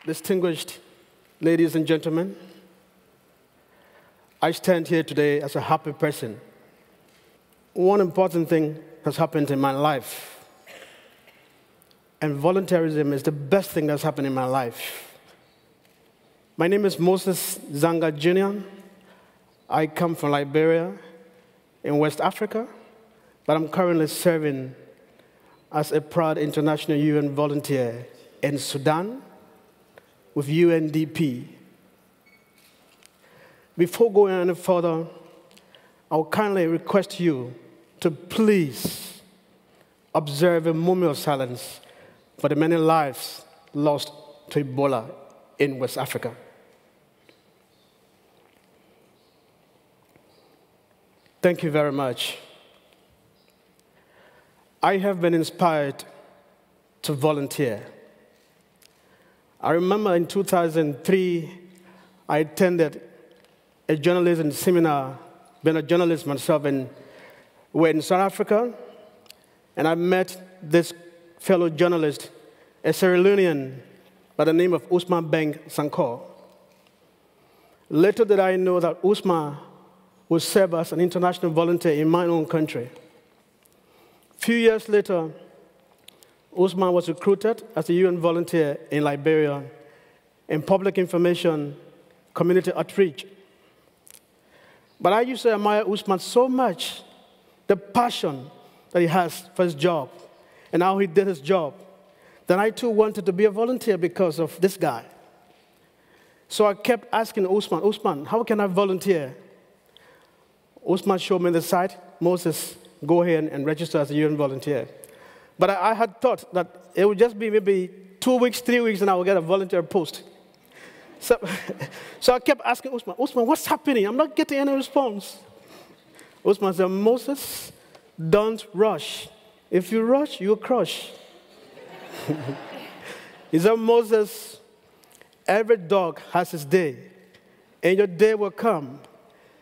Distinguished ladies and gentlemen, I stand here today as a happy person. One important thing has happened in my life, and volunteerism is the best thing that's happened in my life. My name is Moses Zangar Jr. I come from Liberia in West Africa, but I'm currently serving as a proud international UN volunteer in Sudan with UNDP. Before going any further, I will kindly request you to please observe a moment of silence for the many lives lost to Ebola in West Africa. Thank you very much. I have been inspired to volunteer. I remember in 2003, I attended a journalism seminar, being a journalist myself, and we're in South Africa, and I met this fellow journalist, a Sierra Leonean by the name of Usman Beng Sankor. Later did I know that Usman would serve as an international volunteer in my own country. A few years later, Usman was recruited as a UN volunteer in Liberia in public information, community outreach. But I used to admire Usman so much, the passion that he has for his job and how he did his job, that I too wanted to be a volunteer because of this guy. So I kept asking Usman, how can I volunteer? Usman showed me the site. Moses, go ahead and register as a UN volunteer. But I had thought that it would just be maybe 2 weeks, 3 weeks, and I would get a volunteer post. So I kept asking Usman, what's happening? I'm not getting any response. Usman said, Moses, don't rush. If you rush, you'll crush. He said, Moses, every dog has his day, and your day will come.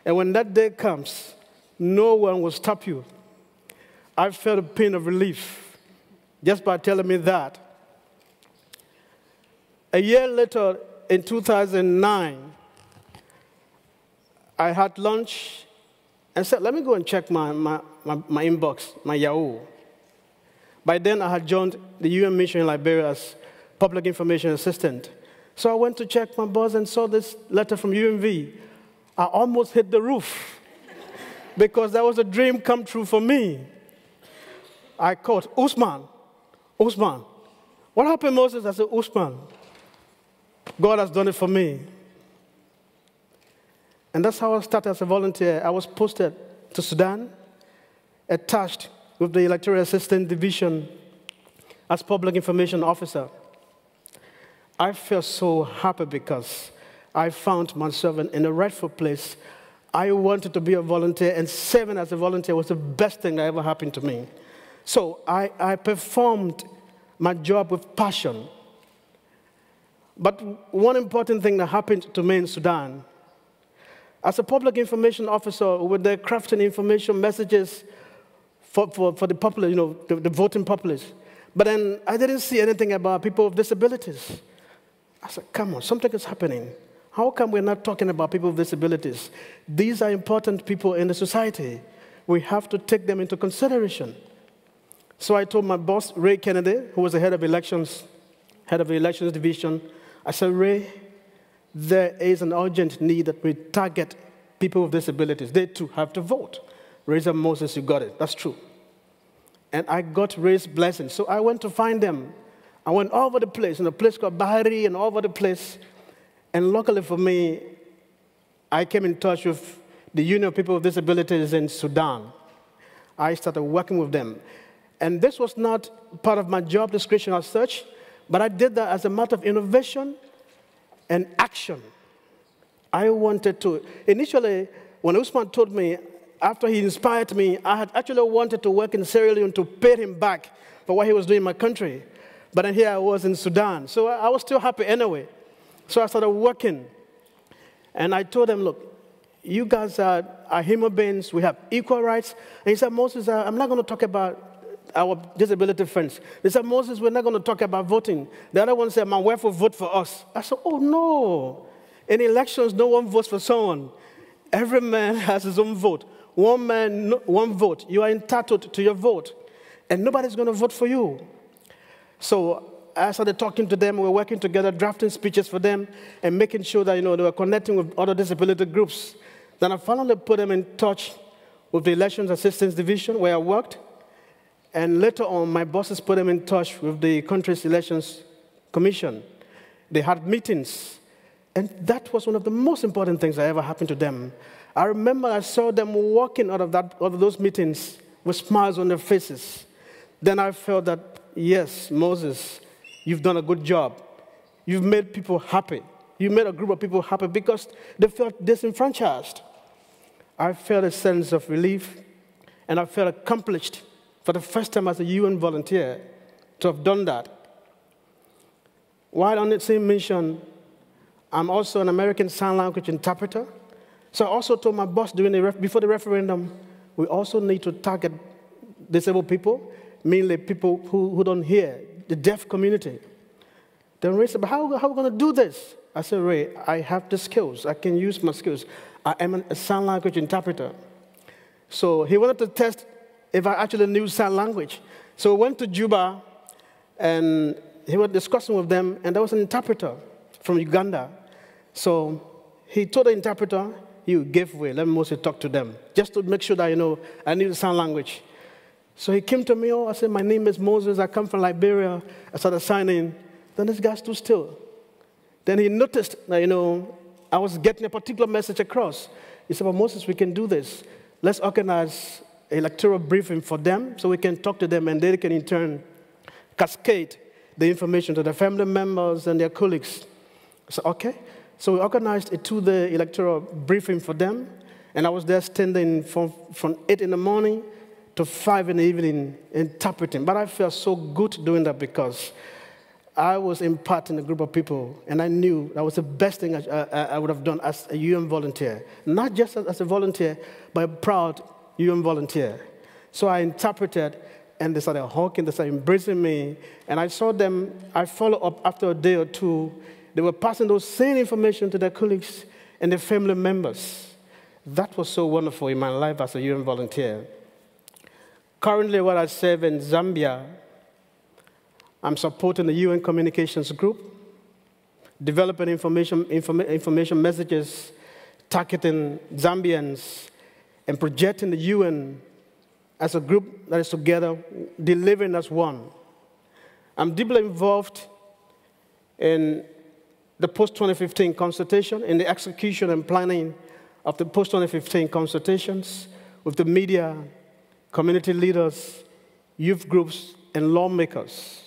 And when that day comes, no one will stop you. I felt a pain of relief just by telling me that. A year later, in 2009, I had lunch and said, let me go and check my inbox, my Yahoo. By then, I had joined the UN mission in Liberia as public information assistant. So I went to check my boss and saw this letter from UNV. I almost hit the roof because that was a dream come true for me. I called Usman, what happened, Moses? I said, Usman, God has done it for me. And that's how I started as a volunteer. I was posted to Sudan, attached with the Electoral Assistance Division as public information officer. I felt so happy because I found myself in a rightful place. I wanted to be a volunteer, and serving as a volunteer was the best thing that ever happened to me. So I performed my job with passion. But one important thing that happened to me in Sudan, as a public information officer, with the crafting information messages for the populace, the voting populace. But then I didn't see anything about people with disabilities. I said, come on, something is happening. How come we're not talking about people with disabilities? These are important people in the society. We have to take them into consideration. So I told my boss, Ray Kennedy, who was the head of the elections division, I said, Ray, there is an urgent need that we target people with disabilities. They too have to vote. Ray said, Moses, you got it. That's true. And I got Ray's blessing. So I went to find them. I went all over the place, in a place called Bahari and all over the place. And luckily for me, I came in touch with the Union of People with Disabilities in Sudan. I started working with them. And this was not part of my job description as such, but I did that as a matter of innovation and action. I wanted to, initially, when Usman told me, after he inspired me, I had actually wanted to work in Sierra Leone to pay him back for what he was doing in my country. But then here I was in Sudan. So I was still happy anyway. So I started working. And I told them, look, you guys are human beings. We have equal rights. And he said, Moses, I'm not going to talk about our disability friends. They said, Moses, we're not going to talk about voting. The other one said, my wife will vote for us. I said, oh, no. In elections, no one votes for someone. Every man has his own vote. One man, one vote. You are entitled to your vote. And nobody's going to vote for you. So I started talking to them. We were working together, drafting speeches for them, and making sure that, they were connecting with other disability groups. Then I finally put them in touch with the Elections Assistance Division, where I worked. And later on, my bosses put them in touch with the country's Elections Commission. They had meetings. And that was one of the most important things that ever happened to them. I remember I saw them walking out of those meetings with smiles on their faces. Then I felt that, yes, Moses, you've done a good job. You've made people happy. You made a group of people happy because they felt disenfranchised. I felt a sense of relief, and I felt accomplished for the first time as a UN volunteer to have done that. While on the same mission, I'm also an American Sign Language interpreter. So I also told my boss before the referendum, we also need to target disabled people, mainly people who don't hear, the deaf community. Then Ray said, but how are we going to do this? I said, Ray, I have the skills. I can use my skills. I am a sign language interpreter. So he wanted to test if I actually knew sign language. So we went to Juba, and he was discussing with them, and there was an interpreter from Uganda. So he told the interpreter, you gave way, let Moses talk to them, just to make sure that, I knew the sign language. So he came to me, I said, my name is Moses, I come from Liberia. I started signing. Then this guy stood still. Then he noticed that, I was getting a particular message across. He said, well, Moses, we can do this. Let's organize an electoral briefing for them so we can talk to them, and they can in turn cascade the information to their family members and their colleagues. I said, okay. So we organized a two-day electoral briefing for them, and I was there standing from 8 in the morning to 5 in the evening interpreting. But I felt so good doing that because I was imparting a group of people, and I knew that was the best thing I would have done as a UN volunteer. Not just as a volunteer, but a proud UN volunteer. So I interpreted, and they started hugging, they started embracing me, and I saw them, I followed up after a day or two. They were passing those same information to their colleagues and their family members. That was so wonderful in my life as a UN volunteer. Currently, what I serve in Zambia, I'm supporting the UN Communications Group, developing information messages, targeting Zambians, and projecting the UN as a group that is together, delivering as one. I'm deeply involved in the post-2015 consultation, in the execution and planning of the post-2015 consultations with the media, community leaders, youth groups, and lawmakers.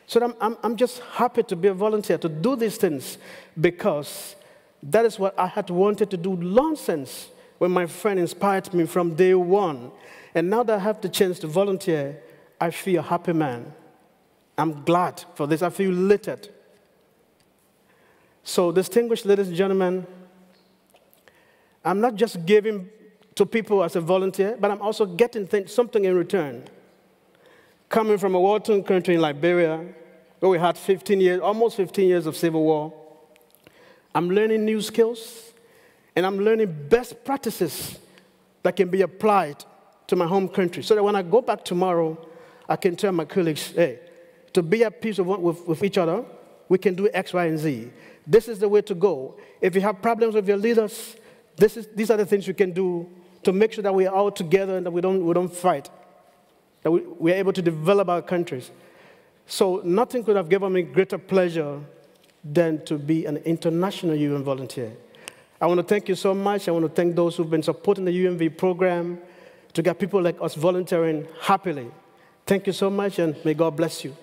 So I'm just happy to be a volunteer, to do these things, because that is what I had wanted to do long since when my friend inspired me from day one. And now that I have the chance to volunteer, I feel a happy man. I'm glad for this. I feel elated. So, distinguished ladies and gentlemen, I'm not just giving to people as a volunteer, but I'm also getting something in return. Coming from a war-torn country in Liberia, where we had almost 15 years of civil war, I'm learning new skills, and I'm learning best practices that can be applied to my home country, so that when I go back tomorrow, I can tell my colleagues, hey, to be at peace with each other, we can do X, Y, and Z. This is the way to go. If you have problems with your leaders, these are the things we can do to make sure that we are all together and that we don't fight, that we are able to develop our countries. So nothing could have given me greater pleasure than to be an international UN volunteer. I want to thank you so much. I want to thank those who've been supporting the UNV program to get people like us volunteering happily. Thank you so much, and may God bless you.